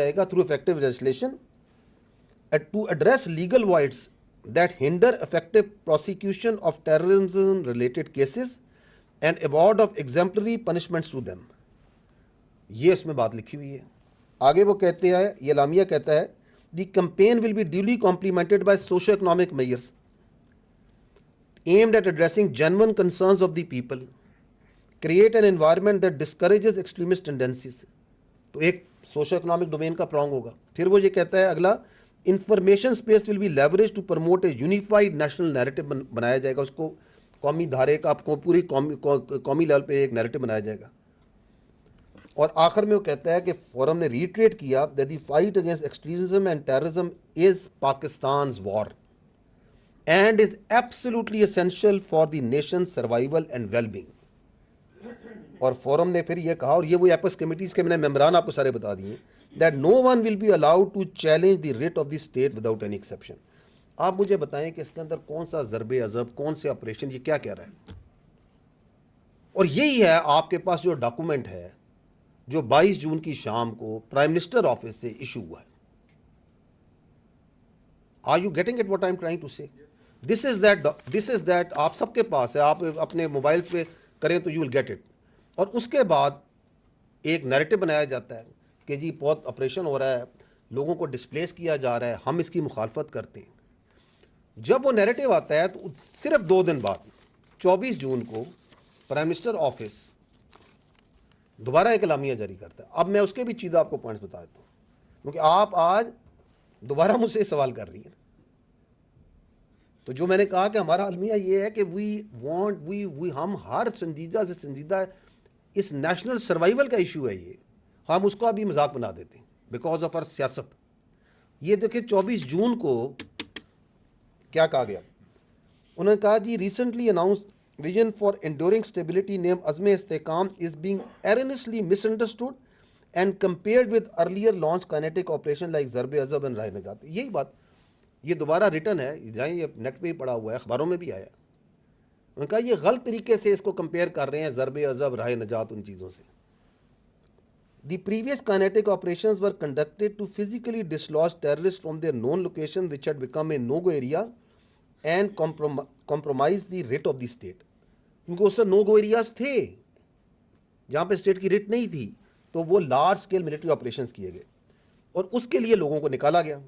جائے گا through effective legislation to address legal voids that hinder effective prosecution of terrorism related cases and award of exemplary punishments to them. یہ اس میں بات لکھی ہوئی ہے. آگے وہ کہتے ہیں, یہ اعلامیہ کہتا ہے, the campaign will be duly complemented by socio-economic measures aimed at addressing genuine concerns of the people, create an environment that discourages extremist tendencies. تو ایک سوشو اکنامک ڈومین کا پرانگ ہوگا. پھر وہ یہ کہتا ہے اگلا, information space will be leverage to promote a unified national narrative بنایا جائے گا, اس کو قومی دھارے کا پوری قومی لیول پہ ایک نیریٹو بنایا جائے گا. اور آخر میں وہ کہتا ہے کہ فورم نے ریٹریٹ کیا that the fight against extremism and terrorism is Pakistan's war and is absolutely essential for the nation's survival and well-being. اور فورم نے پھر یہ کہا, اور یہ وہ ایپس کمیٹیز کے میں نے ممبران آپ کو سارے بتا دیے, that no one will be allowed to challenge the writ of the state without any exception. آپ مجھے بتائیں کہ اس کے اندر کون سا ضرب عضب, کون سے آپریشن, یہ کیا کہہ رہا ہے؟ اور یہی ہے آپ کے پاس جو ڈاکومنٹ ہے جو 22 جون کی شام کو پرائم منسٹر آفس سے ایشو ہوا ہے. Are you getting at what I'm trying to say? This is that آپ سب کے پاس ہے, آپ اپنے موبائل پہ کریں تو you will get it. اور اس کے بعد ایک نیریٹو بنایا جاتا ہے کہ جی بہت آپریشن ہو رہا ہے, لوگوں کو ڈسپلیس کیا جا رہا ہے, ہم اس کی مخالفت کرتے ہیں. جب وہ نیریٹو آتا ہے تو صرف 2 دن بعد 24 جون کو پرائم منسٹر آفس دوبارہ ایک اعلامیہ جاری کرتا ہے. اب میں اس کے بھی چیزیں آپ کو پوائنٹس بتا دیتا ہوں, کیونکہ آپ آج دوبارہ مجھ سے سوال کر رہی ہیں. تو جو میں نے کہا کہ ہمارا المیہ یہ ہے کہ ہم ہر سنجیدہ سے سنجیدہ اس نیشنل سروائیول کا ایشو ہے, یہ ہم اس کو ابھی مذاق بنا دیتے ہیں بیکاز آف آر سیاست. یہ دیکھیں 24 جون کو کیا کہا گیا, انہوں نے کہا جی recently announced vision for enduring stability name Azm Istehkam as being earnestly misunderstood and compared with earlier launch kinetic operation like Zarb Azb and راہ نجات. یہی بات, یہ دوبارہ ریٹن ہے, جائیں یہ نیٹ پہ ہی پڑا ہوا ہے, اخباروں میں بھی آیا. انہوں نے کہا یہ غلط طریقے سے اس کو کمپیئر کر رہے ہیں ضرب عضب, راہ نجات, ان چیزوں سے. The previous kinetic operations were conducted to physically dislodge terrorists from their known location which had become a no-go area and compromise the writ of the state. کیونکہ اس سے no-go areas تھے جہاں پہ اسٹیٹ کی ریٹ نہیں تھی, تو وہ لارج اسکیل ملٹری آپریشنز کیے گئے اور اس کے لیے لوگوں کو نکالا گیا.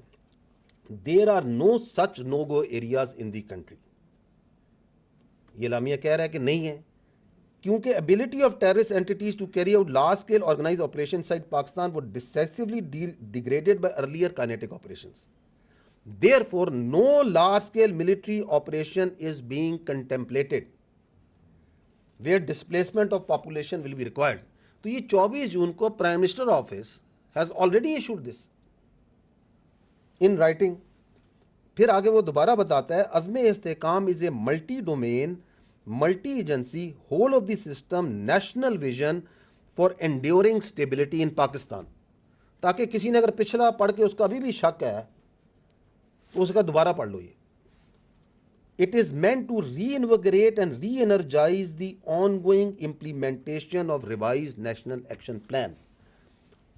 There are no such no-go areas in the country. یہ اعلامیہ کہہ رہا ہے کہ نہیں ہے, کیونکہ ability of terrorist entities to carry out large scale organized operations inside Pakistan was decisively degraded by earlier kinetic operations. Therefore, no large scale military operation is being contemplated where displacement of population will be required. تو یہ 24 جون کو prime minister office has already issued this in writing. پھر آگے وہ دوبارہ بتاتا ہے عزم استحکام is a multi domain multi agency whole of the system national vision for enduring stability in Pakistan. تاکہ کسی نے اگر پچھلا پڑھ کے اس کا ابھی بھی شک ہے تو اس کا دوبارہ پڑھ لو. یہ it is meant to reinvigorate and reenergise the ongoing implementation of revise national action plan.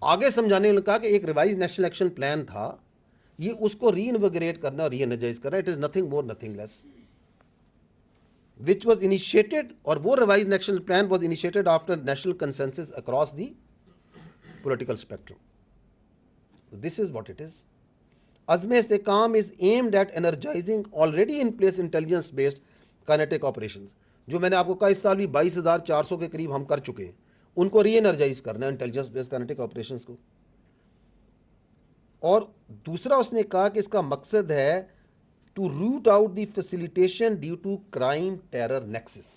آگے سمجھانے نے کہا کہ ایک ریوائز نیشنل ایکشن پلان تھا, یہ اس کو ری انویگریٹ کرنا اور ری انرجائز کرنا. It is nothing more nothing less which was initiated, اور وہ revised national plan was initiated after national consensus across the political spectrum. So this is what it is. Azm Istehkam is aimed at energizing already in place intelligence based kinetic operations. جو میں نے آپ کو کہا اس سال بھی 22,400 کے قریب ہم کر چکے ہیں, ان کو ری انرجائز کرنا ہے انٹیلیجنس بیسڈ kinetic operations کو. اور دوسرا اس نے کہا کہ اس کا مقصد ہے to root out the facilitation due to crime terror nexus.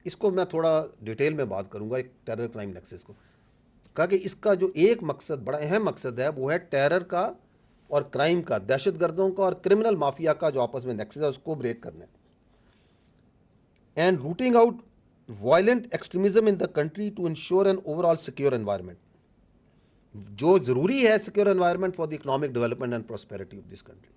اس کو میں تھوڑا ڈیٹیل میں بات کروں گا, ایک ٹیرر کرائم نیکسس کو. کہا کہ اس کا جو ایک مقصد, بڑا اہم مقصد ہے, وہ ہے ٹیرر کا اور کرائم کا, دہشت گردوں کا اور کرمنل مافیا کا جو آپس میں نیکسس ہے اس کو بریک کرنا ہے. And rooting out violent extremism in the country to ensure an overall secure environment. جو ضروری ہے secure environment for the economic development and prosperity of this country.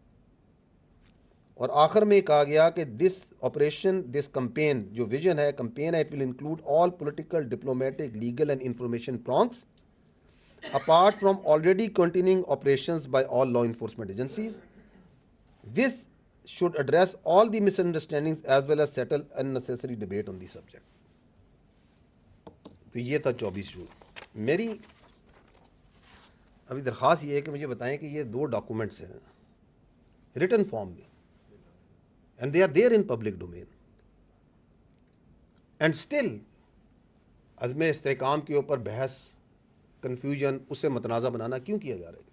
اور آخر میں کہا گیا کہ دس آپریشن, دس کمپین, جو ویژن ہے کمپین ہے, it will include all political, diplomatic, legal and information prongs apart from already continuing operations by all law enforcement agencies. This should address all the misunderstandings as well as settle unnecessary debate on the subject. تو یہ تھا 24 جون. میری ابھی درخواست یہ ہے کہ مجھے بتائیں کہ یہ 2 ڈاکومنٹس ہیں ریٹن فارم میں and they are there in public domain and still Azm Istehkam کے اوپر بحث, کنفیوژن, اسے متنازع بنانا کیوں کیا جا رہا ہے؟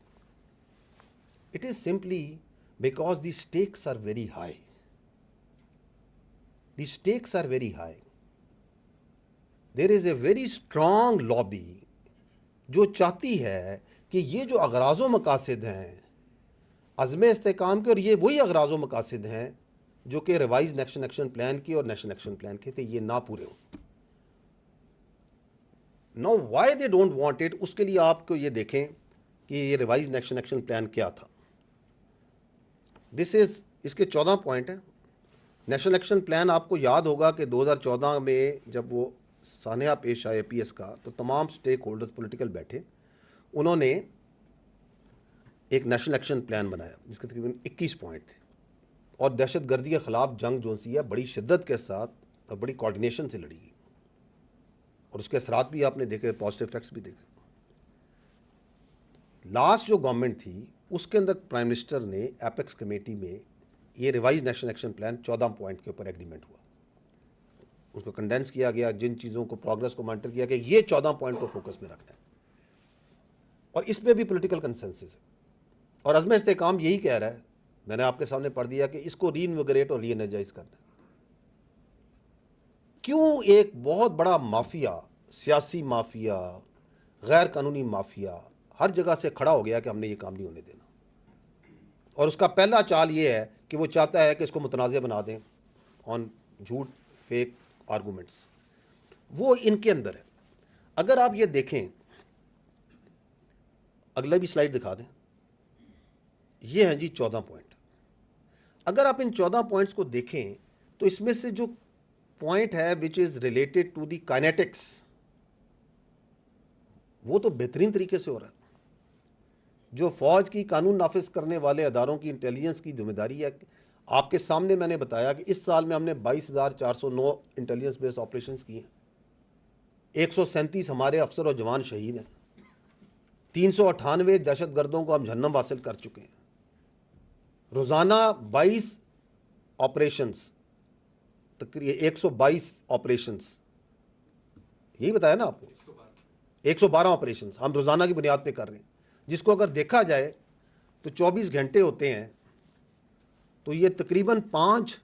It is simply because the stakes are very high. The stakes are very high. There is a very strong lobby جو چاہتی ہے کہ یہ جو اغراض و مقاصد ہیں عزم استحکام کے, اور یہ وہی اغراض و مقاصد ہیں جو کہ ریوائز نیشنل ایکشن پلان کی اور نیشنل ایکشن پلان کے تھے, یہ نہ پورے ہوں. No why they don't want it, اس کے لیے آپ کو یہ دیکھیں کہ یہ ریوائز نیشنل ایکشن پلان کیا تھا. اس کے 14 پوائنٹ ہیں. نیشنل ایکشن پلان آپ کو یاد ہوگا کہ 2014 میں جب وہ سانحہ پیش آئے پی ایس کا, تو تمام سٹیک ہولڈرز پولیٹیکل بیٹھے, انہوں نے ایک نیشنل ایکشن پلان بنایا جس کے تقریباً 21 پوائنٹ تھے, اور دہشت گردی کے خلاف جنگ جو سی ہے بڑی شدت کے ساتھ اور بڑی کوارڈینیشن سے لڑی گئی, اور اس کے اثرات بھی آپ نے دیکھے, پازیٹیو افیکٹس بھی دیکھے. لاسٹ جو گورنمنٹ تھی اس کے اندر پرائم منسٹر نے ایپیکس کمیٹی میں یہ revise national action plan 14 point کے اوپر ایگریمنٹ ہوا, اس کو کنڈینس کیا گیا, جن چیزوں کو پروگرس کو مانیٹر کیا گیا, یہ 14 پوائنٹ کو فوکس میں رکھنا ہے, اور اس پہ بھی پولیٹیکل کنسنسس ہے. اور عزم استحکام یہی کہہ رہا ہے, میں نے آپ کے سامنے پڑھ دیا کہ اس کو ری انویگریٹ اور ری انرجائز کرنا ہے. کیوں ایک بہت بڑا مافیا, سیاسی مافیا, غیر قانونی مافیا ہر جگہ سے کھڑا ہو گیا کہ ہم نے یہ کام نہیں ہونے دینا, اور اس کا پہلا چال یہ ہے کہ وہ چاہتا ہے کہ اس کو متنازع بنا دیں آن جھوٹ, فیک آرگومنٹس. وہ ان کے اندر ہے. اگر آپ یہ دیکھیں, اگلا بھی سلائیڈ دکھا دیں, یہ ہیں جی 14 پوائنٹ. اگر آپ ان 14 پوائنٹس کو دیکھیں تو اس میں سے جو پوائنٹ ہے which is related to the kinetics, وہ تو بہترین طریقے سے ہو رہا ہے. جو فوج کی قانون نافذ کرنے والے اداروں کی انٹیلیجنس کی ذمہ داری ہے, آپ کے سامنے میں نے بتایا کہ اس سال میں ہم نے 22,409 انٹیلیجنس بیسڈ آپریشنز کی ہیں, 137 ہمارے افسر اور جوان شہید ہیں, 398 دہشت گردوں کو ہم جہنم حاصل کر چکے ہیں. روزانہ 22 آپریشنز, تقریباً 122 آپریشنز, یہی بتایا نا آپ کو, 112 آپریشنز ہم روزانہ کی بنیاد پہ کر رہے ہیں, جس کو اگر دیکھا جائے تو 24 گھنٹے ہوتے ہیں, تو یہ تقریباً 5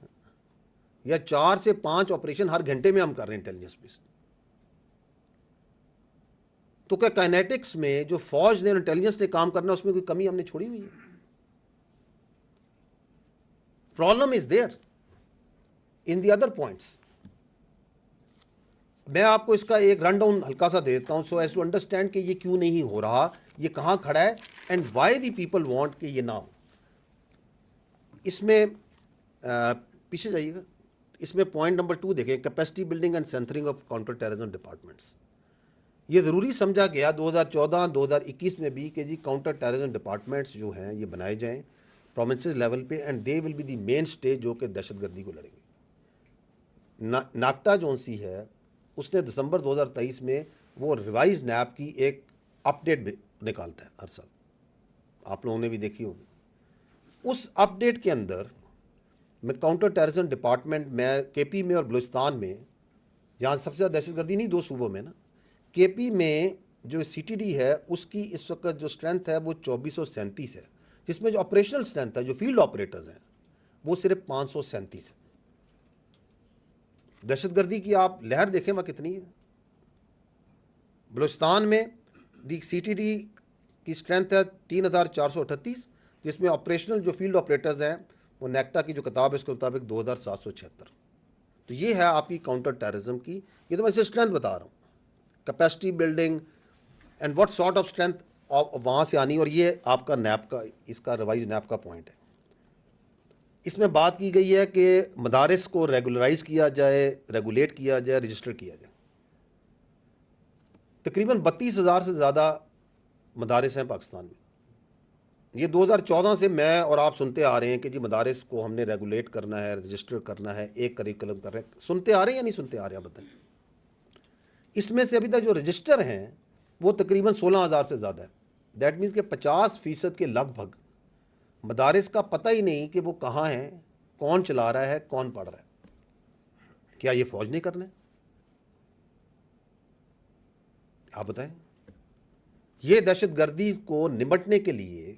یا 4 سے 5 آپریشن ہر گھنٹے میں ہم کر رہے ہیں انٹیلیجنس بیسڈ. تو کیا کائنیٹکس میں جو فوج نے انٹیلیجنس نے کام کرنا, اس میں کوئی کمی ہم نے چھوڑی ہوئی ہے؟ Problem is there in the other points. میں آپ کو اس کا ایک رن ڈاؤن ہلکا سا دے دیتا ہوں, سو ایز ٹو انڈرسٹینڈ کہ یہ کیوں نہیں ہو رہا, یہ کہاں کھڑا ہے, and why the people want کہ یہ نہ ہو. اس میں پیچھے جائیے گا, اس میں پوائنٹ نمبر 2 دیکھیں, capacity building and centring of counter terrorism departments. یہ ضروری سمجھا گیا 2014-2021 میں بھی کہ جی کاؤنٹر ٹیررزم ڈپارٹمنٹس جو ہیں یہ بنائے جائیں پروونسز لیول پہ, and they will be the main stage جو کہ دہشت گردی کو لڑیں گے. ناکٹا جون سی ہے, اس نے دسمبر 2023 میں وہ ریوائز نیب کی ایک اپ ڈیٹ نکالتا ہے ہر سال, آپ لوگوں نے بھی دیکھی ہوگی. اس اپ ڈیٹ کے اندر میں کاؤنٹر ٹیررزم ڈپارٹمنٹ میں کے پی میں اور بلوچستان میں, جہاں سب سے زیادہ دہشت گردی نہیں 2 صوبوں میں نا, کے پی میں جو سی ٹی ڈی ہے اس کی اس وقت جو اسٹرینتھ ہے وہ 2437 ہے, جس میں جو آپریشنل اسٹرینتھ ہے, جو فیلڈ آپریٹرز ہیں, وہ صرف 537 ہے. دہشت گردی کی آپ لہر دیکھیں وہاں کتنی ہے. بلوچستان میں دی سی ٹی ڈی کی اسٹرینتھ ہے 3438, جس میں آپریشنل جو فیلڈ آپریٹرز ہیں وہ نیکٹا کی جو کتاب ہے اس کے مطابق 2776. تو یہ ہے آپ کی کاؤنٹر ٹیررزم کی, یہ تو میں اسے اسٹرینتھ بتا رہا ہوں, capacity building and what sort of strength وہاں سے آنی, اور یہ آپ کا نیب کا, اس کا ریوائز نیب کا پوائنٹ ہے. اس میں بات کی گئی ہے کہ مدارس کو ریگولرائز کیا جائے, ریگولیٹ کیا جائے, رجسٹر کیا جائے. تقریباً 32,000 سے زیادہ مدارس ہیں پاکستان میں. یہ 2014 سے میں اور آپ سنتے آ رہے ہیں کہ جی مدارس کو ہم نے ریگولیٹ کرنا ہے, رجسٹر کرنا ہے, ایک کریکولم کر رہے ہیں. سنتے آ رہے ہیں یا نہیں سنتے آ رہے ہیں بتائیں. اس میں سے ابھی تک جو رجسٹر ہیں وہ تقریباً 16,000 سے زیادہ ہے. دیٹ مینس کہ 50% کے لگ بھگ مدارس کا پتہ ہی نہیں کہ وہ کہاں ہیں, کون چلا رہا ہے, کون پڑھ رہا ہے. کیا یہ فوج نہیں کرنا ہے؟ آپ بتائیں. یہ دہشت گردی کو نمٹنے کے لیے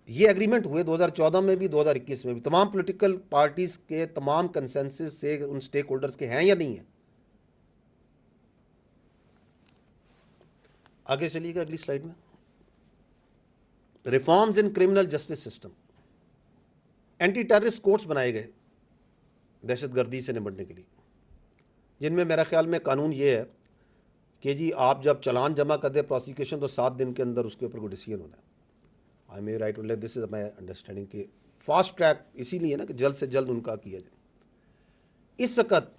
یہ ایگریمنٹ ہوئے 2014 میں بھی 2021 میں بھی, تمام پولیٹیکل پارٹیز کے تمام کنسنسس سے ان سٹیک ہولڈرز کے ہیں یا نہیں ہیں. آگے چلیے گا اگلی سلائیڈ میں. Reforms in criminal justice system. Anti terrorist courts بنائے گئے دہشت گردی سے نمٹنے کے لیے, جن میں میرا خیال میں قانون یہ ہے کہ جی آپ جب چلان جمع کر دیں پروسیکیوشن تو 7 دن کے اندر اس کے اوپر کوئی ڈیسیجن ہونا ہے. I may write to this is my understanding کہ فاسٹ ٹریک اسی لیے نا کہ جلد سے جلد ان کا کیا جائے. اس وقت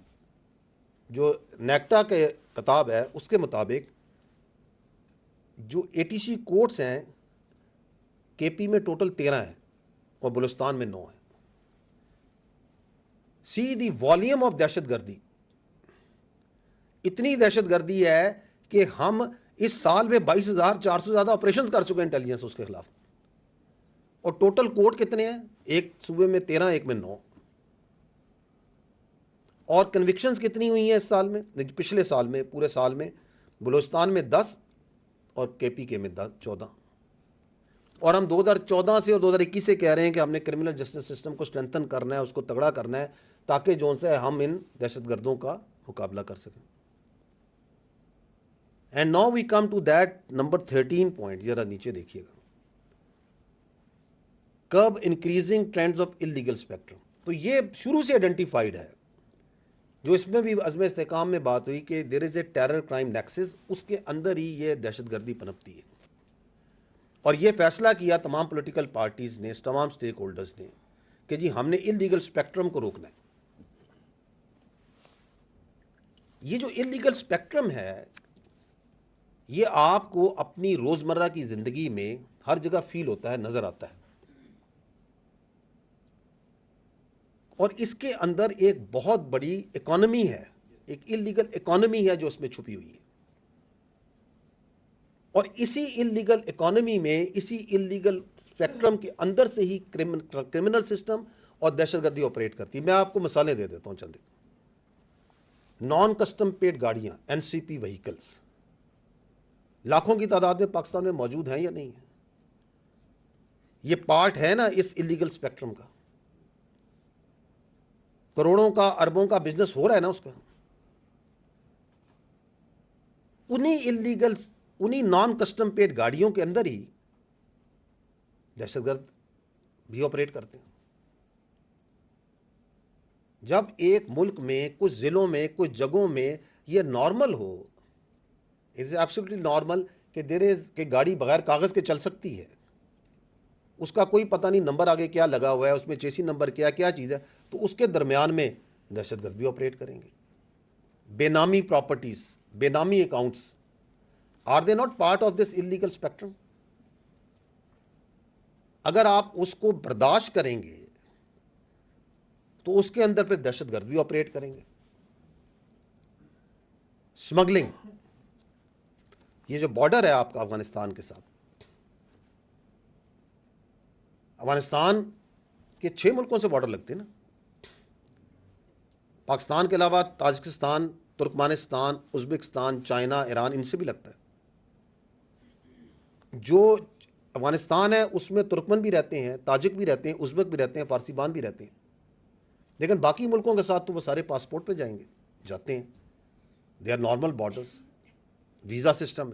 جو نیکٹا کے کتاب ہے اس کے مطابق جو ATC کورٹس ہیں KP میں ٹوٹل 13 ہیں اور بلوچستان میں 9 ہیں. سی دی والیوم آف دہشت گردی. اتنی دہشت گردی ہے کہ ہم اس سال میں 22,400 سے زیادہ آپریشنز کر چکے ہیں انٹیلیجنس اس کے خلاف. اور ٹوٹل کورٹ کتنے ہیں؟ ایک صوبے میں 13, ایک میں 9. اور کنوکشنز کتنی ہوئی ہیں اس سال میں, پچھلے سال میں, پورے سال میں بلوچستان میں 10 اور KP کے میں 14. اور ہم 2014 سے اور 2021 سے کہہ رہے ہیں کہ ہم نے کرمنل جسٹس سسٹم کو اسٹرینتھن کرنا ہے, اس کو تگڑا کرنا ہے تاکہ جو سے ہم ان دہشت گردوں کا مقابلہ کر سکیں. And now we come to that number 13 point. ذرا نیچے دیکھیے گا, curb increasing trends of illegal spectrum. تو یہ شروع سے آئیڈینٹیفائڈ ہے, جو اس میں بھی عزم استحکام میں بات ہوئی کہ دیر is a terror crime nexus, اس کے اندر ہی یہ دہشت گردی پنپتی ہے. اور یہ فیصلہ کیا تمام پولیٹیکل پارٹیز نے, تمام سٹیک ہولڈرز نے کہ جی ہم نے انلیگل اسپیکٹرم کو روکنا ہے. یہ جو انلیگل اسپیکٹرم ہے یہ آپ کو اپنی روزمرہ کی زندگی میں ہر جگہ فیل ہوتا ہے, نظر آتا ہے. اور اس کے اندر ایک بہت بڑی اکانومی ہے, ایک انلیگل اکانومی ہے جو اس میں چھپی ہوئی ہے. اور اسی انلیگل اکانومی میں, اسی انلیگل اسپیکٹرم کے اندر سے ہی کرمنل سسٹم اور دہشت گردی آپریٹ کرتی ہے. میں آپ کو مثالیں دے دیتا ہوں چند. نان کسٹم پیڈ گاڑیاں, NCP وہیکلز لاکھوں کی تعداد میں پاکستان میں موجود ہیں یا نہیں ہیں. یہ پارٹ ہے نا اس انلیگل اسپیکٹرم کا. کروڑوں کا, اربوں کا بزنس ہو رہا ہے نا اس کا. انہی نان کسٹم پیڈ گاڑیوں کے اندر ہی دہشت گرد بھی آپریٹ کرتے ہیں. جب ایک ملک میں, کچھ ضلعوں میں, کچھ جگہوں میں یہ نارمل ہو, اٹس ایبسولوٹلی نارمل کہ گاڑی بغیر کاغذ کے چل سکتی ہے, اس کا کوئی پتہ نہیں نمبر آگے کیا لگا ہوا ہے, اس میں چیسی نمبر کیا چیز ہے, تو اس کے درمیان میں دہشت گرد بھی آپریٹ کریں گے. بے نامی پراپرٹیز, بے نامی accounts, are they not part of this illegal spectrum? اگر آپ اس کو برداشت کریں گے تو اس کے اندر پھر دہشت گرد بھی آپریٹ کریں گے. اسمگلنگ, یہ جو بارڈر ہے آپ کا افغانستان کے ساتھ, افغانستان کے 6 ملکوں سے بارڈر لگتے ہیں نا, پاکستان کے علاوہ Tajikistan, Turkmenistan, Uzbekistan, China, Iran, ان سے بھی لگتا ہے. جو افغانستان ہے اس میں ترکمن بھی رہتے ہیں, تاجک بھی رہتے ہیں, ازبک بھی رہتے ہیں, فارسی بان بھی رہتے ہیں, لیکن باقی ملکوں کے ساتھ تو وہ سارے پاسپورٹ پہ جاتے ہیں. They are normal borders, visa system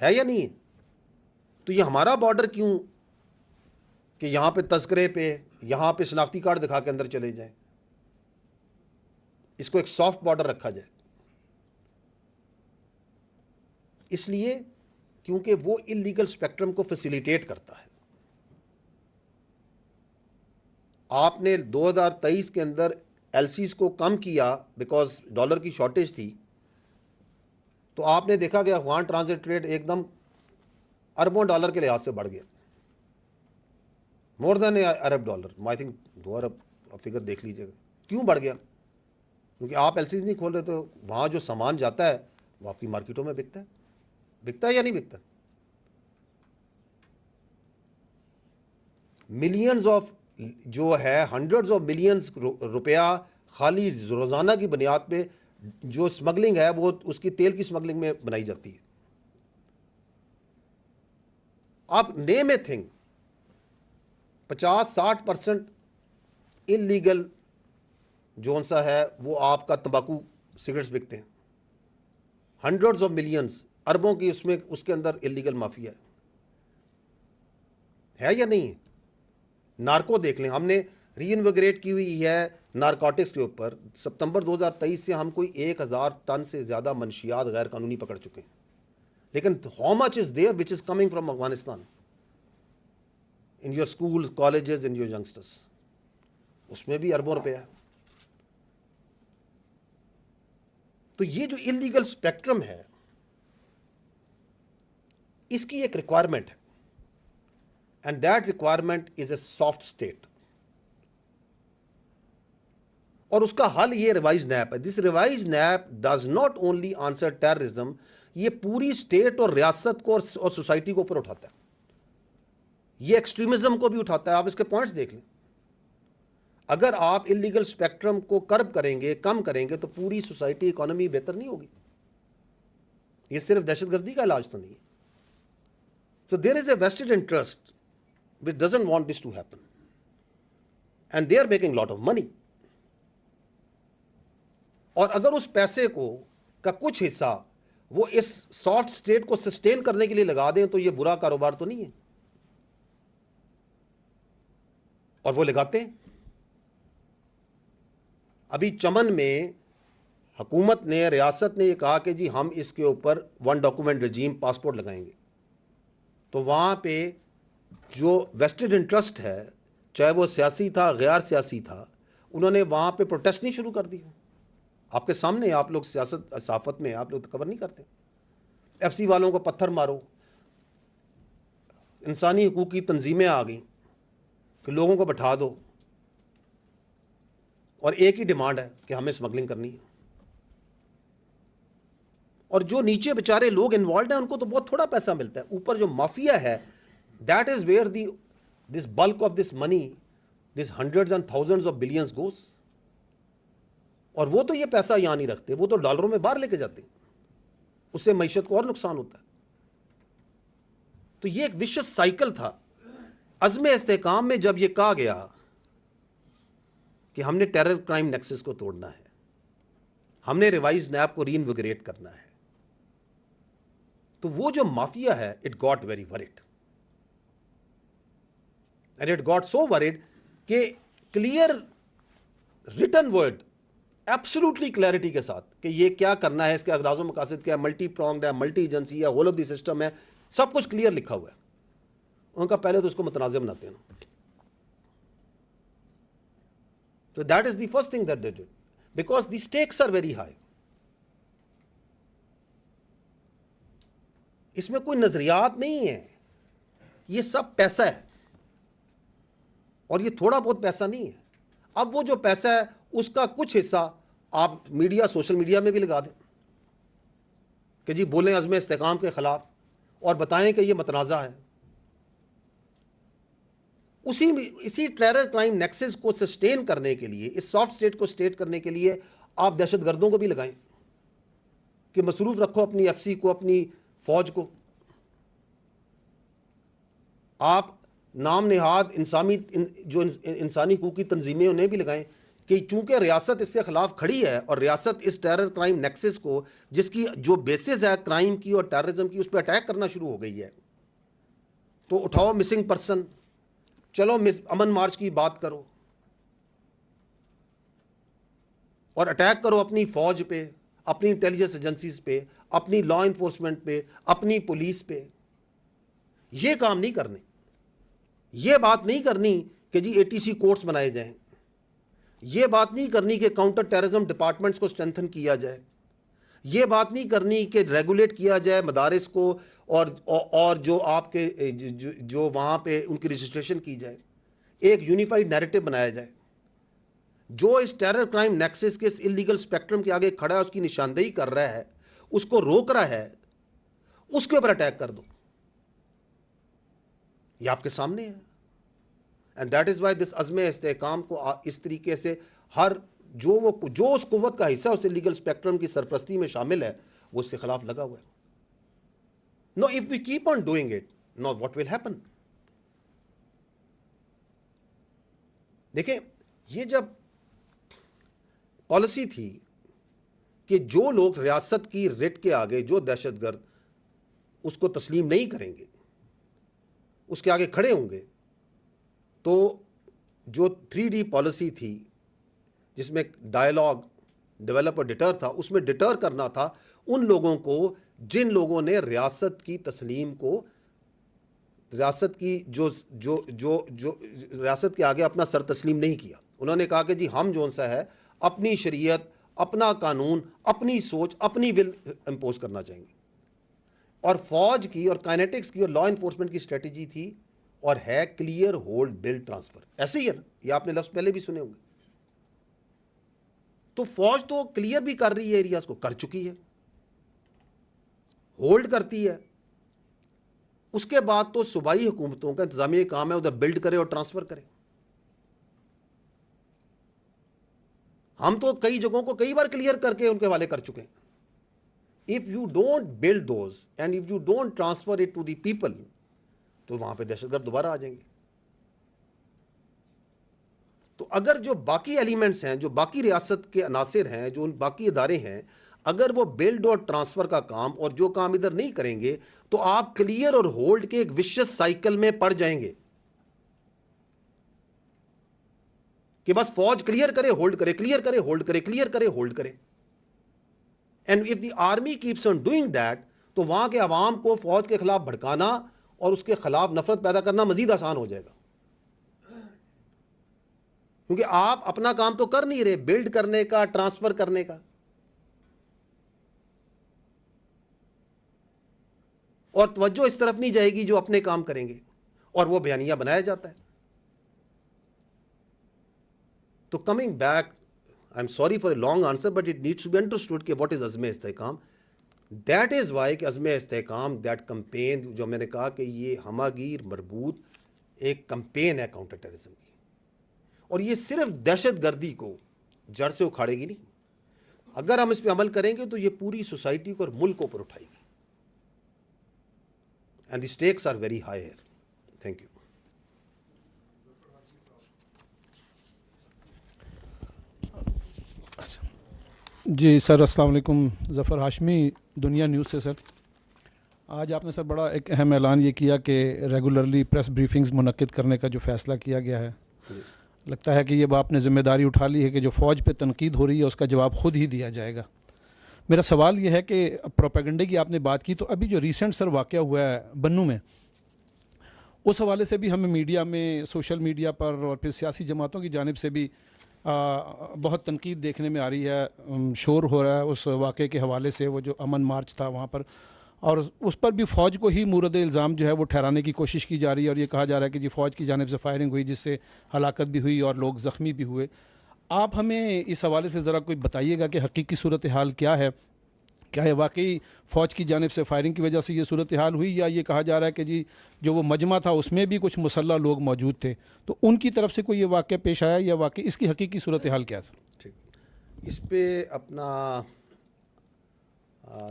ہے یا نہیں ہے؟ تو یہ ہمارا بارڈر کیوں کہ یہاں پہ تذکرے پہ, یہاں پہ شناختی کارڈ دکھا کے اندر چلے جائیں, اس کو ایک سافٹ بارڈر رکھا جائے. اس لیے کیونکہ وہ انلیگل اسپیکٹرم کو فیسیلیٹیٹ کرتا ہے. آپ نے 2023 کے اندر LCs کو کم کیا بیکاز ڈالر کی شارٹیج تھی, تو آپ نے دیکھا کہ افغان ٹرانزٹ ریٹ ایک دم اربوں ڈالر کے لحاظ سے بڑھ گیا, مور دین ارب ڈالر. آئی تھنک 2 ارب فگر دیکھ لیجیے گا. کیوں بڑھ گیا؟ کیونکہ آپ ایل سی نہیں کھول رہے, تو وہاں جو سامان جاتا ہے وہ آپ کی مارکیٹوں میں بکتا ہے یا نہیں بکتا؟ ملینز آف جو ہے, ہنڈریڈز آف ملینز روپیہ خالی روزانہ کی بنیاد پہ جو اسمگلنگ ہے وہ اس کی تیل کی اسمگلنگ میں بنائی جاتی ہے. آپ نیم اے تھنگ, 50-60% انلیگل جون سا ہے وہ آپ کا تمباکو سگریٹس بکتے ہیں. ہنڈریڈز آف ملینز, اربوں کی اس کے اندر انلیگل مافیا ہے یا نہیں ہے؟ نارکو دیکھ لیں, ہم نے ری انویگریٹ کی ہوئی ہے نارکوٹکس کے اوپر. ستمبر 2023 سے ہم کوئی 1000 ٹن سے زیادہ منشیات غیر قانونی پکڑ چکے ہیں. لیکن how much is there which is coming from Afghanistan in your school, colleges, in your youngsters? اس میں بھی اربوں روپے ہے. تو یہ جو انلیگل اسپیکٹرم ہے اس کی ایک ریکوائرمنٹ ہے, and that requirement is a soft state. اور اس کا حل یہ ریوائز نیپ ہے. This revised NAP does not only answer terrorism, یہ پوری اسٹیٹ اور ریاست کو اور سوسائٹی کو اوپر اٹھاتا ہے. یہ ایکسٹریمزم کو بھی اٹھاتا ہے. آپ اس کے پوائنٹس دیکھ لیں. اگر آپ انلیگل اسپیکٹرم کو کرب کریں گے, کم کریں گے, تو پوری سوسائٹی, اکانومی بہتر نہیں ہوگی. یہ صرف دہشت گردی کا علاج تو نہیں ہے. So there is a vested interest which doesn't want this to happen. And they are making lot of money. اور اگر اس پیسے کا کچھ حصہ وہ اس سافٹ اسٹیٹ کو سسٹین کرنے کے لیے لگا دیں تو یہ برا کاروبار تو نہیں ہے. اور وہ لگاتے ہیں. ابھی چمن میں حکومت نے, ریاست نے یہ کہا کہ جی ہم اس کے اوپر 1 ڈاکومنٹ رجیم پاسپورٹ لگائیں گے. تو وہاں پہ جو ویسٹڈ انٹرسٹ ہے, چاہے وہ سیاسی تھا, غیر سیاسی تھا, انہوں نے وہاں پہ پروٹیسٹ نہیں شروع کر دی. آپ کے سامنے, آپ لوگ سیاست صحافت میں آپ لوگ کور نہیں کرتے. ایف سی والوں کو پتھر مارو, انسانی حقوق کی تنظیمیں آ گئیں کہ لوگوں کو بٹھا دو, اور ایک ہی ڈیمانڈ ہے کہ ہمیں اسمگلنگ کرنی ہے. اور جو نیچے بیچارے لوگ انوالوڈ ہیں ان کو تو بہت تھوڑا پیسہ ملتا ہے. اوپر جو مافیا ہے, that is where this bulk of this money, this hundreds and thousands of billions goes. اور وہ تو یہ پیسہ یہاں نہیں رکھتے, وہ تو ڈالروں میں باہر لے کے جاتے ہیں. اس سے معیشت کو اور نقصان ہوتا ہے. تو یہ ایک وشس سائیکل تھا. عزم استحکام میں جب یہ کہا گیا کہ ہم نے ٹیرر کرائم نیکسس کو توڑنا ہے, ہم نے ریوائز نیپ کو ری انویگریٹ کرنا ہے, تو وہ جو مافیا ہے, it got very word. And it got so word کہ clear written word, absolutely clarity کے ساتھ کہ یہ کیا کرنا ہے, اس کے اغراض و مقاصد کیا ہے, ملٹی پرونگڈ ہے, ملٹی ایجنسی ہے, ہول آف دی سسٹم ہے, سب کچھ کلیئر لکھا ہوا ہے. ان کا پہلے تو اس کو متنازع بناتے ہیں نا. So that is the first thing that they did, because the stakes are very high. اس میں کوئی نظریات نہیں ہے, یہ سب پیسہ ہے, اور یہ تھوڑا بہت پیسہ نہیں ہے. اب وہ جو پیسہ ہے اس کا کچھ حصہ آپ میڈیا, سوشل میڈیا میں بھی لگا دیں کہ جی بولیں عزم استحکام کے خلاف اور بتائیں کہ یہ متنازع ہے. اسی ٹیرر کرائم نیکسس کو سسٹین کرنے کے لیے, اس سافٹ اسٹیٹ کو سسٹین کرنے کے لیے آپ دہشت گردوں کو بھی لگائیں کہ مصروف رکھو اپنی ایف سی کو, اپنی فوج کو. آپ نام نہاد جو انسانی حقوق کی تنظیمیں انہیں بھی لگائیں کہ چونکہ ریاست اس کے خلاف کھڑی ہے, اور ریاست اس ٹیرر کرائم نیکسس کو, جس کی جو بیسز ہے کرائم کی اور ٹیررزم کی, اس پہ اٹیک کرنا شروع ہو گئی ہے, تو اٹھاؤ مسنگ پرسن, چلو امن مارچ کی بات کرو, اور اٹیک کرو اپنی فوج پہ, اپنی انٹیلیجنس ایجنسیز پہ, اپنی لا انفورسمنٹ پہ, اپنی پولیس پہ. یہ کام نہیں کرنے. یہ بات نہیں کرنی کہ جی ATC کورٹس بنائے جائیں. یہ بات نہیں کرنی کہ کاؤنٹر ٹیررزم ڈپارٹمنٹس کو اسٹرینتھن کیا جائے. یہ بات نہیں کرنی کہ ریگولیٹ کیا جائے مدارس کو اور جو آپ کے جو وہاں پہ ان کی رجسٹریشن کی جائے. ایک یونیفائڈ نیریٹو بنایا جائے. جو اس ٹیرر کرائم نیکسس کے اس اللیگل اسپیکٹرم کے آگے کھڑا ہے, اس کی نشاندہی کر رہا ہے, اس کو روک رہا ہے, اس کے اوپر اٹیک کر دو. یہ آپ کے سامنے ہے. And that is why this عزم استحکام کو اس طریقے سے ہر جو اس قوت کا حصہ اس لیگل اسپیکٹرم کی سرپرستی میں شامل ہے, وہ اس کے خلاف لگا ہوا ہے. No, if we keep on doing it, no what will happen. دیکھیں, یہ جب پالیسی تھی کہ جو لوگ ریاست کی رٹ کے آگے, جو دہشت گرد اس کو تسلیم نہیں کریں گے, اس کے آگے کھڑے ہوں گے, تو جو 3D پالیسی تھی جس میں ڈائلاگ ڈیولپ اور ڈیٹر تھا, اس میں ڈیٹر کرنا تھا ان لوگوں کو جن لوگوں نے ریاست کی تسلیم کو, ریاست کی جو ریاست کے آگے اپنا سر تسلیم نہیں کیا. انہوں نے کہا کہ جی ہم جون سا ہے اپنی شریعت, اپنا قانون, اپنی سوچ, اپنی ول امپوز کرنا چاہیں گے. اور فوج کی اور کائنیٹکس کی اور لا انفورسمنٹ کی اسٹریٹجی تھی اور ہے کلیئر ہولڈ بلڈ ٹرانسفر. ایسے ہی ہے نا, یہ آپ نے لفظ پہلے بھی سنے ہوں گے. تو فوج تو کلیئر بھی کر رہی ہے, ایریاز کو کر چکی ہے, ہولڈ کرتی ہے. اس کے بعد تو صوبائی حکومتوں کا انتظامی کام ہے ادھر بلڈ کرے اور ٹرانسفر کرے. ہم تو کئی جگہوں کو کئی بار کلیئر کر کے ان کے حوالے کر چکے ہیں. If you don't build those and if you don't transfer it to the people, تو وہاں پہ دہشت گرد دوبارہ آ جائیں گے. تو اگر جو باقی ایلیمنٹس ہیں, جو باقی ریاست کے عناصر ہیں, جو ان باقی ادارے ہیں, اگر وہ بلڈ اور ٹرانسفر کا کام اور جو کام ادھر نہیں کریں گے, تو آپ کلیئر اور ہولڈ کے ایک وشس سائیکل میں پڑ جائیں گے کہ بس فوج کلیئر کرے ہولڈ کرے, کلیئر کرے ہولڈ کرے, کلیئر کرے ہولڈ کرے. And if the army keeps on doing that, تو وہاں کے عوام کو فوج کے خلاف بھڑکانا اور اس کے خلاف نفرت پیدا کرنا مزید آسان ہو جائے گا. کیونکہ آپ اپنا کام تو کر نہیں رہے, بلڈ کرنے کا, ٹرانسفر کرنے کا, اور توجہ اس طرف نہیں جائے گی جو اپنے کام کریں گے, اور وہ بیانیہ بنایا جاتا ہے. تو coming back, I am sorry for a long answer but it needs to be understood کہ what is Azm Istehkam. That is why کہ عزم استحکام, دیٹ کمپین, جو میں نے کہا کہ یہ ہماگیر مربوط ایک کمپین ہے کاؤنٹر ٹیررزم کی, اور یہ صرف دہشت گردی کو جڑ سے اکھاڑے گی نہیں. اگر ہم اس پہ عمل کریں گے تو یہ پوری سوسائٹی کو اور ملک کو اوپر اٹھائے گی. And the stakes are very high here. Thank you. جی سر, السلام علیکم. ظفر ہاشمی, دنیا نیوز سے. سر, آج آپ نے سر بڑا ایک اہم اعلان یہ کیا کہ ریگولرلی پریس بریفنگز منعقد کرنے کا جو فیصلہ کیا گیا ہے, لگتا ہے کہ یہ آپ نے ذمہ داری اٹھا لی ہے کہ جو فوج پہ تنقید ہو رہی ہے اس کا جواب خود ہی دیا جائے گا. میرا سوال یہ ہے کہ پروپیگنڈے کی آپ نے بات کی, تو ابھی جو ریسنٹ سر واقعہ ہوا ہے بنوں میں, اس حوالے سے بھی ہمیں میڈیا میں, سوشل میڈیا پر اور پھر سیاسی جماعتوں کی جانب سے بھی بہت تنقید دیکھنے میں آ رہی ہے, شور ہو رہا ہے اس واقعے کے حوالے سے. وہ جو امن مارچ تھا وہاں پر, اور اس پر بھی فوج کو ہی مورد الزام جو ہے وہ ٹھہرانے کی کوشش کی جا رہی ہے, اور یہ کہا جا رہا ہے کہ جی فوج کی جانب سے فائرنگ ہوئی جس سے ہلاکت بھی ہوئی اور لوگ زخمی بھی ہوئے. آپ ہمیں اس حوالے سے ذرا کوئی بتائیے گا کہ حقیقی صورتحال کیا ہے. کیا یہ واقعی فوج کی جانب سے فائرنگ کی وجہ سے یہ صورتحال ہوئی, یا یہ کہا جا رہا ہے کہ جی جو وہ مجمع تھا اس میں بھی کچھ مسلح لوگ موجود تھے, تو ان کی طرف سے کوئی یہ واقعہ پیش آیا, یا واقعی اس کی حقیقی صورتحال کیا ہے سر؟ ٹھیک, اس پہ اپنا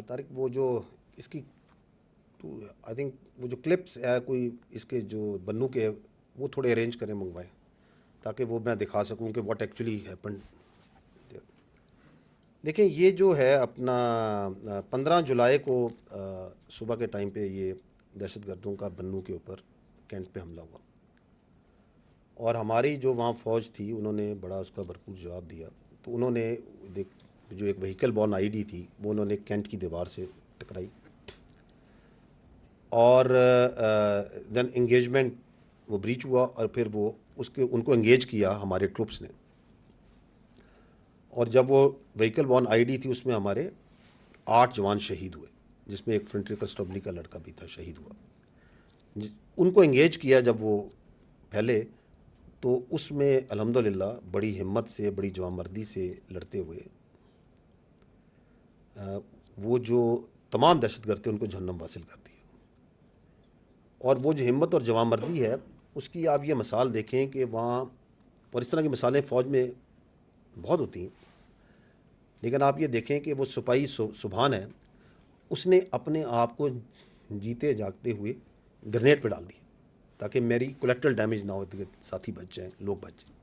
طارق وہ جو اس کی آئی تھنک وہ جو کلپس ہے کوئی اس کے جو بنو کے, وہ تھوڑے ارینج کریں, منگوائیں, تاکہ وہ میں دکھا سکوں کہ واٹ ایکچولی ہیپنڈ. دیکھیں, یہ جو ہے اپنا 15 جولائی کو صبح کے ٹائم پہ یہ دہشت گردوں کا بنو کے اوپر کینٹ پہ حملہ ہوا, اور ہماری جو وہاں فوج تھی انہوں نے بڑا اس کا بھرپور جواب دیا. تو انہوں نے جو ایک وہیکل بورن آئی ڈی تھی وہ انہوں نے کینٹ کی دیوار سے ٹکرائی, اور دین انگیجمنٹ وہ بریچ ہوا, اور پھر وہ ان کو انگیج کیا ہمارے ٹروپس نے. اور جب وہ وہیکل بورن آئی ڈی تھی اس میں ہمارے 8 جوان شہید ہوئے، جس میں ایک فرنٹری کنسٹیبلی کا لڑکا بھی تھا، شہید ہوا۔ ان کو انگیج کیا جب وہ پھیلے تو اس میں الحمدللہ بڑی ہمت سے، بڑی جوانمردی سے لڑتے ہوئے وہ جو تمام دہشت گرد تھے ان کو جہنم حاصل کر دیا۔ اور وہ جو ہمت اور جوانمردی ہے اس کی آپ یہ مثال دیکھیں کہ وہاں، اور اس طرح کی مثالیں فوج میں بہت ہوتی ہیں، لیکن آپ یہ دیکھیں کہ وہ سپاہی سبحان ہے، اس نے اپنے آپ کو جیتے جاگتے ہوئے گرنیڈ پہ ڈال دی تاکہ میری کولیکٹرل ڈیمیج نہ ہو، ساتھی بچ جائیں، لوگ بچ جائیں۔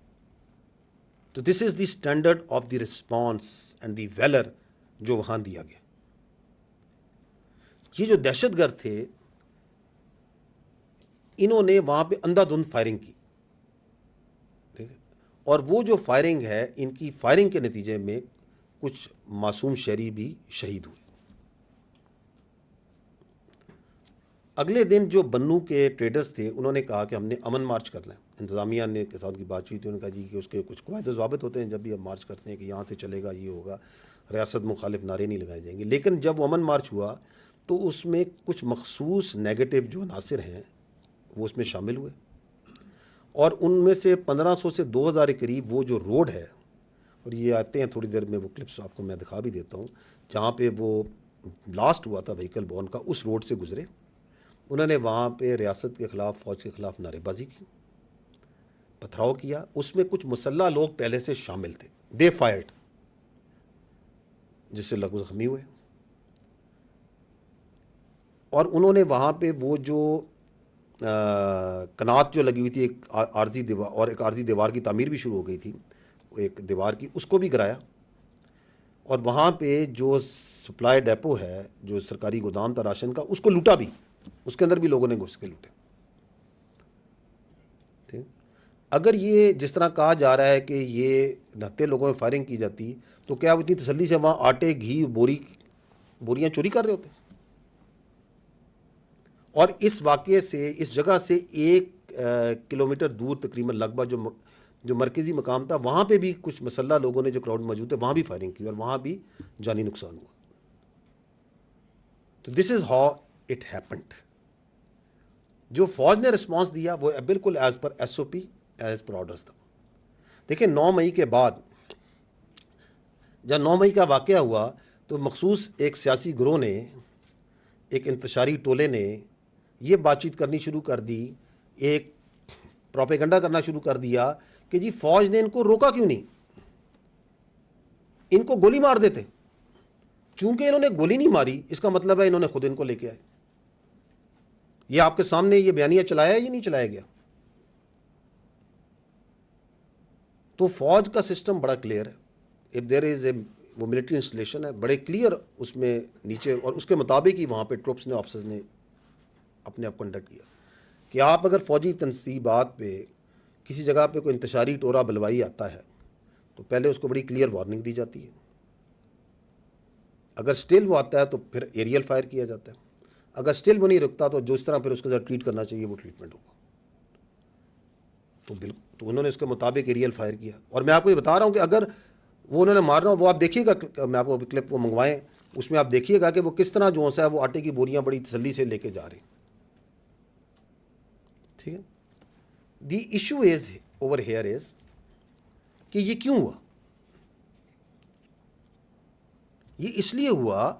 تو this is the standard of the response and the valour جو وہاں دیا گیا۔ یہ جو دہشت گرد تھے انہوں نے وہاں پہ اندھا دھند فائرنگ کی، اور وہ جو فائرنگ ہے، ان کی فائرنگ کے نتیجے میں کچھ معصوم شہری بھی شہید ہوئے۔ اگلے دن جو بنو کے ٹریڈرز تھے انہوں نے کہا کہ ہم نے امن مارچ کرنا ہے۔ انتظامیہ نے کے ساتھ کی بات ہوئی تھی، انہوں نے کہا جی کہ اس کے کچھ قواعد و ضوابط ہوتے ہیں، جب بھی ہم مارچ کرتے ہیں کہ یہاں سے چلے گا، یہ ہوگا، ریاست مخالف نعرے نہیں لگائے جائیں گے۔ لیکن جب وہ امن مارچ ہوا تو اس میں کچھ مخصوص نیگیٹو جو عناصر ہیں وہ اس میں شامل ہوئے، اور ان میں سے 1500 سے 2000 کے قریب وہ جو روڈ ہے، اور یہ آتے ہیں تھوڑی دیر میں وہ کلپس آپ کو میں دکھا بھی دیتا ہوں، جہاں پہ وہ بلاسٹ ہوا تھا وہیکل بون کا، اس روڈ سے گزرے۔ انہوں نے وہاں پہ ریاست کے خلاف، فوج کے خلاف نعرے بازی کی، پتھراؤ کیا۔ اس میں کچھ مسلح لوگ پہلے سے شامل تھے، دے فائرڈ، جس سے لوگ زخمی ہوئے۔ اور انہوں نے وہاں پہ وہ جو کنات جو لگی ہوئی تھی، ایک عارضی دیوار، اور ایک عارضی دیوار کی تعمیر بھی شروع ہو گئی تھی ایک دیوار کی، اس کو بھی گرایا۔ اور وہاں پہ جو سپلائی ڈیپو ہے، جو سرکاری گودام تھا راشن کا، اس کو لوٹا بھی، اس کے اندر بھی لوگوں نے گھس کے لوٹے۔ ٹھیک، اگر یہ جس طرح کہا جا رہا ہے کہ یہ 69 لوگوں میں فائرنگ کی جاتی تو کیا وہ اتنی تسلی سے وہاں آٹے، گھی، بوریاں چوری کر رہے ہوتے؟ اور اس واقعے سے، اس جگہ سے 1 کلومیٹر دور تقریباً لگ بھگ جو مرکزی مقام تھا، وہاں پہ بھی کچھ مسلح لوگوں نے جو کراؤڈ موجود تھے وہاں بھی فائرنگ کی، اور وہاں بھی جانی نقصان ہوا۔ تو this is how it happened. جو فوج نے رسپانس دیا وہ بالکل ایز پر ایس او پی، ایز پر آرڈرز تھا۔ دیکھیں 9 مئی کے بعد، جب 9 مئی کا واقعہ ہوا تو مخصوص ایک سیاسی گروہ نے، ایک انتشاری ٹولے نے یہ بات چیت کرنی شروع کر دی، ایک پروپیگنڈا کرنا شروع کر دیا کہ جی فوج نے ان کو روکا کیوں نہیں، ان کو گولی مار دیتے۔ چونکہ انہوں نے گولی نہیں ماری، اس کا مطلب ہے انہوں نے خود ان کو لے کے آئے۔ یہ آپ کے سامنے یہ بیانیہ چلایا ہے یا نہیں چلایا گیا؟ تو فوج کا سسٹم بڑا کلیئر ہے، اف دیر از اے، وہ ملٹری انسٹالیشن ہے، بڑے کلیئر اس میں نیچے، اور اس کے مطابق ہی وہاں پہ ٹروپس نے، آفیسرز نے اپنے آپ کنڈکٹ کیا کہ آپ اگر فوجی تنصیبات پہ کسی جگہ پہ کوئی انتشاری ٹورا بلوائی آتا ہے تو پہلے اس کو بڑی کلیئر وارننگ دی جاتی ہے، اگر سٹل وہ آتا ہے تو پھر ایریل فائر کیا جاتا ہے، اگر سٹل وہ نہیں رکتا تو جو اس طرح پھر اس کے ساتھ ٹریٹ کرنا چاہیے وہ ٹریٹمنٹ ہوگا۔ تو انہوں نے اس کے مطابق ایریل فائر کیا، اور میں آپ کو یہ بتا رہا ہوں کہ اگر وہ انہوں نے مارنا، وہ آپ دیکھیے گا، میں آپ کو کلپ وہ منگوائیں، اس میں آپ دیکھیے گا کہ وہ کس طرح جو ہے وہ آٹے کی بوریاں بڑی تسلی سے لے کے جا رہے ہیں۔ ٹھیک ہے، the issue is over here is کہ یہ کیوں ہوا؟ یہ اس لیے ہوا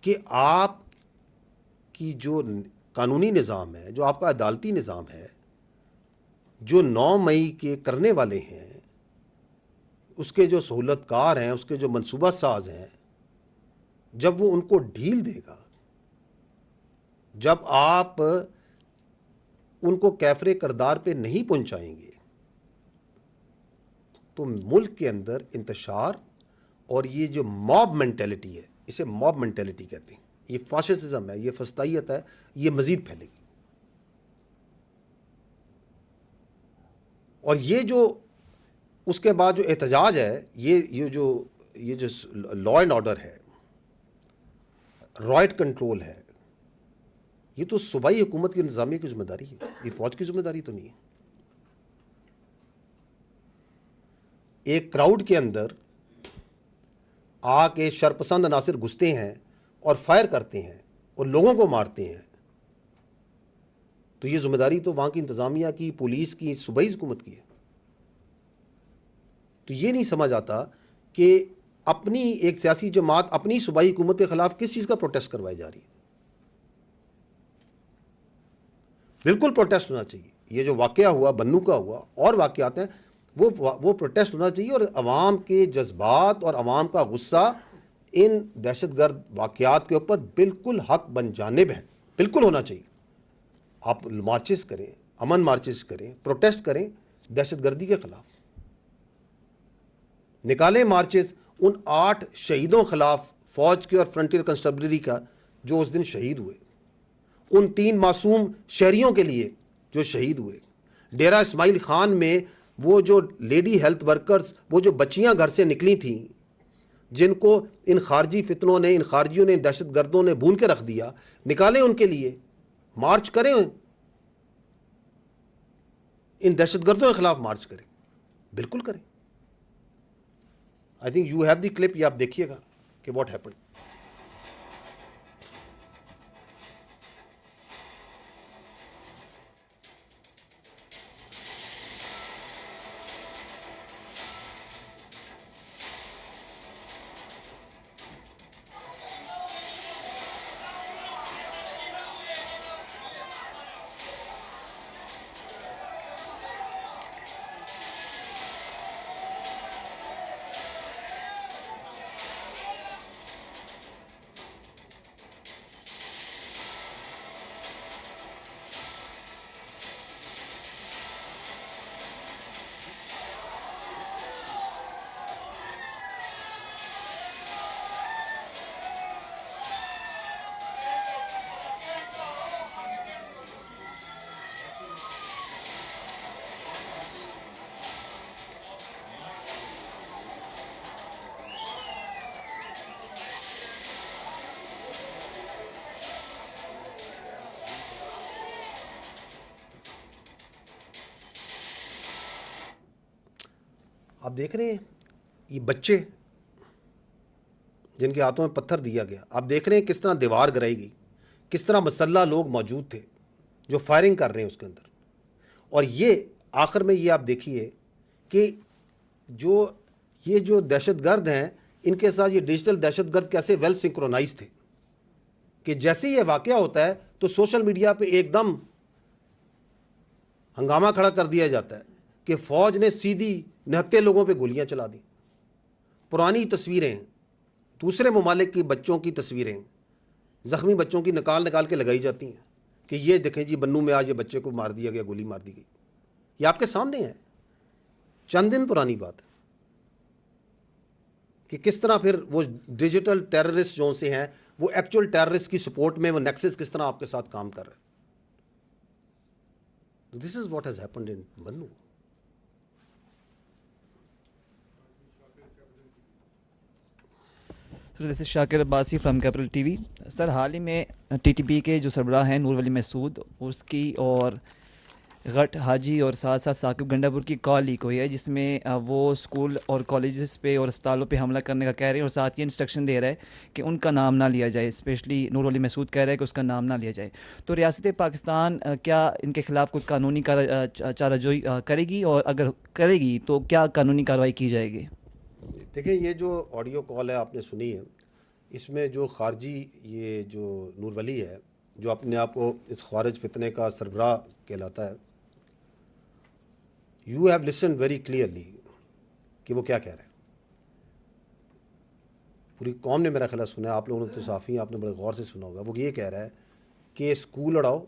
کہ آپ کی جو قانونی نظام ہے، جو آپ کا عدالتی نظام ہے، جو 9 مئی کے کرنے والے ہیں، اس کے جو سہولت کار ہیں، اس کے جو منصوبہ ساز ہیں، جب وہ ان کو ڈھیل دے گا، جب آپ ان کو کیفر کردار پہ نہیں پہنچائیں گے، تو ملک کے اندر انتشار اور یہ جو موب مینٹیلٹی ہے، اسے موب مینٹیلٹی کہتے ہیں، یہ فاشسزم ہے، یہ فسطائیت ہے، یہ مزید پھیلے گی۔ اور یہ جو اس کے بعد جو احتجاج ہے، یہ جو لا اینڈ آرڈر ہے، رائٹ کنٹرول ہے، یہ تو صوبائی حکومت کی انتظامیہ کی ذمہ داری ہے، یہ فوج کی ذمہ داری تو نہیں ہے۔ ایک کراؤڈ کے اندر آ کے شرپسند عناصر گھستے ہیں، اور فائر کرتے ہیں اور لوگوں کو مارتے ہیں تو یہ ذمہ داری تو وہاں کی انتظامیہ کی, پولیس کی, صوبائی حکومت کی ہے. تو یہ نہیں سمجھ آتا کہ اپنی ایک سیاسی جماعت اپنی صوبائی حکومت کے خلاف کس چیز کا پروٹیسٹ کروائی جا رہی ہے. بالکل پروٹیسٹ ہونا چاہیے. یہ جو واقعہ ہوا بنو کا ہوا اور واقعات ہیں وہ پروٹیسٹ ہونا چاہیے, اور عوام کے جذبات اور عوام کا غصہ ان دہشت گرد واقعات کے اوپر بالکل حق بن جانب ہے, بالکل ہونا چاہیے. آپ مارچز کریں, امن مارچز کریں, پروٹیسٹ کریں دہشت گردی کے خلاف, نکالیں مارچز ان 8 شہیدوں خلاف فوج کے اور فرنٹیئر کنسٹیبلری کا جو اس دن شہید ہوئے, ان 3 معصوم شہریوں کے لیے جو شہید ہوئے. ڈیرہ اسماعیل خان میں وہ جو لیڈی ہیلتھ ورکرز, وہ جو بچیاں گھر سے نکلی تھیں جن کو ان خارجی فتنوں نے, ان خارجیوں نے, دہشت گردوں نے بھون کے رکھ دیا, نکالیں ان کے لیے, مارچ کریں, ان دہشت گردوں کے خلاف مارچ کریں, بالکل کریں. I think you have the clip, یہ آپ دیکھیے گا کہ واٹ ہیپن. آپ دیکھ رہے ہیں یہ بچے جن کے ہاتھوں میں پتھر دیا گیا, آپ دیکھ رہے ہیں کس طرح دیوار گرائی گئی, کس طرح مسلح لوگ موجود تھے جو فائرنگ کر رہے ہیں اس کے اندر. اور یہ آخر میں یہ آپ دیکھیے کہ یہ جو دہشت گرد ہیں ان کے ساتھ یہ ڈیجیٹل دہشت گرد کیسے ویل سنکرونائز تھے کہ جیسے یہ واقعہ ہوتا ہے تو سوشل میڈیا پہ ایک دم ہنگامہ کھڑا کر دیا جاتا ہے کہ فوج نے سیدھی نہتے لوگوں پہ گولیاں چلا دیں. پرانی تصویریں, دوسرے ممالک کی بچوں کی تصویریں, زخمی بچوں کی نکال کے لگائی جاتی ہیں کہ یہ دیکھیں جی بنو میں آج یہ بچے کو مار دیا گیا, گولی مار دی گئی. یہ آپ کے سامنے ہے, چند دن پرانی بات ہے کہ کس طرح پھر وہ ڈیجیٹل ٹیررسٹ جو سے ہیں وہ ایکچوئل ٹیررسٹ کی سپورٹ میں وہ نیکسس کس طرح آپ کے ساتھ کام کر رہے ہیں. This is what has happened in Bannu. Sir this is Shakir Abbasi from Capital T V. Sir حال ہی میں ٹی ٹی پی کے جو سربراہ ہیں نور ولی مسعود, اس کی اور غٹ حاجی اور ساتھ ساتھ ثاقب گنڈاپور کی کال لیک ہوئی ہے جس میں وہ اسکول اور کالجز پہ اور اسپتالوں پہ حملہ کرنے کا کہہ رہے ہیں, اور ساتھ یہ انسٹرکشن دے رہا ہے کہ ان کا نام نہ لیا جائے. اسپیشلی نور ولی مسعود کہہ رہا ہے کہ اس کا نام نہ لیا جائے. تو ریاست پاکستان کیا ان کے خلاف کوئی قانونی چارہ جوئی کرے گی, اور اگر کرے گی تو کیا قانونی کارروائی کی جائے گی؟ دیکھیں یہ جو آڈیو کال ہے آپ نے سنی ہے, اس میں جو خارجی یہ جو نور ولی ہے جو اپنے آپ کو اس خارج فتنے کا سربراہ کہلاتا ہے, you have listen very clearly کہ وہ کیا کہہ رہے ہیں. پوری قوم نے میرا خیال سنا ہے, آپ لوگوں نے تو صافی ہیں, آپ نے بڑے غور سے سنا ہوگا. وہ یہ کہہ رہا ہے کہ اسکول اڑاؤ,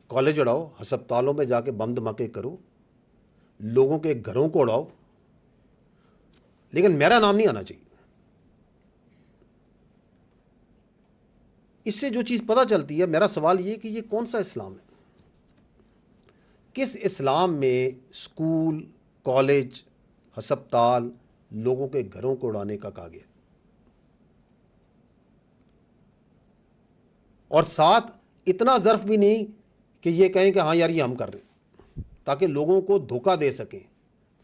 کالج اڑاؤ, ہسپتالوں میں جا کے بم دھماکے کرو, لوگوں کے گھروں کو اڑاؤ, لیکن میرا نام نہیں آنا چاہیے. اس سے جو چیز پتہ چلتی ہے, میرا سوال یہ کہ یہ کون سا اسلام ہے؟ کس اسلام میں اسکول, کالج, ہسپتال, لوگوں کے گھروں کو اڑانے کا کہا گیا؟ اور ساتھ اتنا ظرف بھی نہیں کہ یہ کہیں کہ ہاں یار یہ ہم کر رہے ہیں, تاکہ لوگوں کو دھوکہ دے سکیں,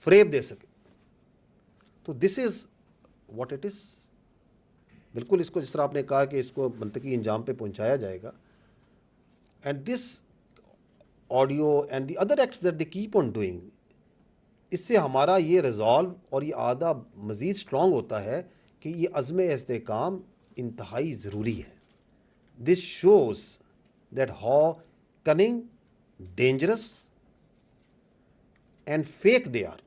فریب دے سکیں. تو this is what it is. بالکل اس کو جس طرح آپ نے کہا کہ اس کو منطقی انجام پہ پہنچایا جائے گا. And this audio and the other acts that they keep on doing, اس سے ہمارا یہ ریزالو اور یہ عادہ مزید اسٹرانگ ہوتا ہے کہ یہ عزم استحکام انتہائی ضروری ہے. This shows that how cunning, dangerous and fake they are,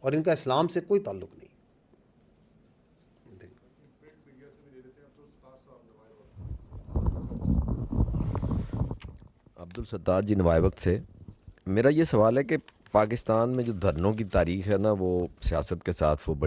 اور ان کا اسلام سے کوئی تعلق نہیں. عبدالستار جی نوائے وقت سے. میرا یہ سوال ہے کہ پاکستان میں جو دھرنوں کی تاریخ ہے نا وہ سیاست کے ساتھ وہ بڑی